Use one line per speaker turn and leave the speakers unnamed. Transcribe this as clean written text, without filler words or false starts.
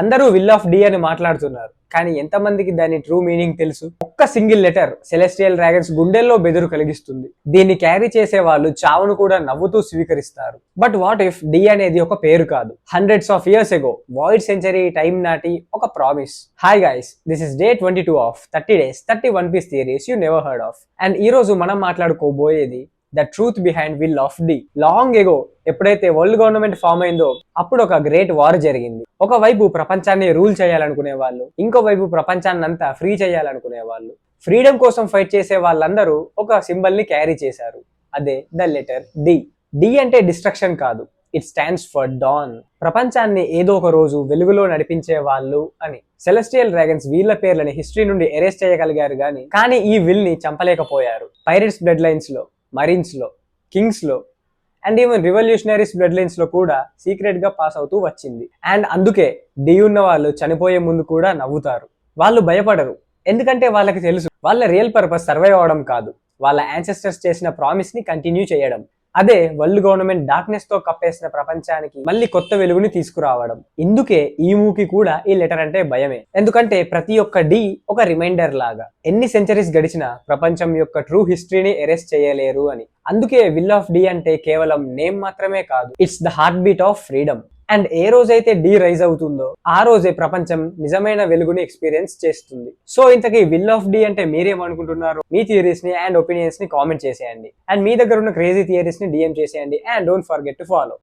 అందరూ will of D అని మాట్లాడుతున్నారు, కానీ ఎంతమందికి దాని ట్రూ మీనింగ్ తెలుసు? ఒక్క సింగిల్ లెటర్ సెలెస్టియల్ డ్రాగన్స్ గుండెల్లో బెదురు కలిగిస్తుంది. దీన్ని క్యారీ చేసే వాళ్ళు చావును కూడా నవ్వుతూ స్వీకరిస్తారు. బట్ వాట్ ఇఫ్ డి అనేది ఒక పేరు కాదు, hundreds of years ago void century time నాటి ఒక promise. Hi guys, this is day 22 of 30 days 30 one piece theories you never heard of. And ఈ రోజు మనం మాట్లాడుకోబోయేది the truth behind will of D. Long ago ఎప్పుడైతే world government form అయిందో అప్పుడు ఒక గ్రేట్ వార్ జరిగింది. ఒకవైపు ప్రపంచాన్ని రూల్ చేయాలనుకునే వాళ్ళు, ఇంకోవైపు ప్రపంచాన్ని అంతా ఫ్రీ చేయాలనుకునే వాళ్ళు. ఫ్రీడమ్ కోసం ఫైట్ చేసే వాళ్ళందరూ ఒక సింబల్ ని క్యారీ చేశారు, అదే ద లెటర్ డి. డి అంటే డిస్ట్రక్షన్ కాదు, ఇట్ స్టాండ్స్ ఫర్ డాన్. ప్రపంచాన్ని ఏదో ఒక రోజు వెలుగులో నడిపించే వాళ్ళు అని. సెలెస్టియల్ డ్రాగన్స్ వీళ్ళ పేర్లని హిస్టరీ నుండి ఎరేస్ చేయగలిగారు కానీ ఈ విల్ ని చంపలేకపోయారు. పైరేట్స్ బ్లడ్ లైన్స్ లో, మరీన్స్ లో, కింగ్స్ లో and even revolutionaries blood lines లో కూడా సీక్రెట్ గా పాస్ అవుతూ వచ్చింది. అండ్ అందుకే డి ఉన్న వాళ్ళు చనిపోయే ముందు కూడా నవ్వుతారు. వాళ్ళు భయపడరు, ఎందుకంటే వాళ్ళకి తెలుసు వాళ్ళ రియల్ పర్పస్ సర్వైవ్ అవడం కాదు, వాళ్ళ యాన్సెస్టర్స్ చేసిన ప్రామిస్ ని కంటిన్యూ చేయడం. అదే వరల్డ్ గవర్నమెంట్ డార్క్నెస్ తో కప్పేసిన ప్రపంచానికి మళ్ళీ కొత్త వెలుగుని తీసుకురావడం. ఇందుకే ఈ మూకి కూడా ఈ లెటర్ అంటే భయమే, ఎందుకంటే ప్రతి ఒక్క డి ఒక రిమైండర్ లాగా. ఎన్ని సెంచరీస్ గడిచినా ప్రపంచం యొక్క ట్రూ హిస్టరీని ఎరేస్ చేయలేరు అని. అందుకే విల్ ఆఫ్ డి అంటే కేవలం నేమ్ మాత్రమే కాదు, it's the heart beat of freedom. And ఏ రోజైతే డి రైజ్ అవుతుందో ఆ రోజే ప్రపంచం నిజమైన వెలుగుని ఎక్స్పీరియన్స్ చేస్తుంది. సో ఇంతకీ విల్ ఆఫ్ డి అంటే మీరేమనుకుంటున్నారు? మీ థియరీస్ ని అండ్ ఒపీనియన్స్ ని కామెంట్ చేసేయండి. అండ్ మీ దగ్గర ఉన్న క్రేజీ థియరీస్ ని డిఎం చేసేయండి. And don't forget to follow.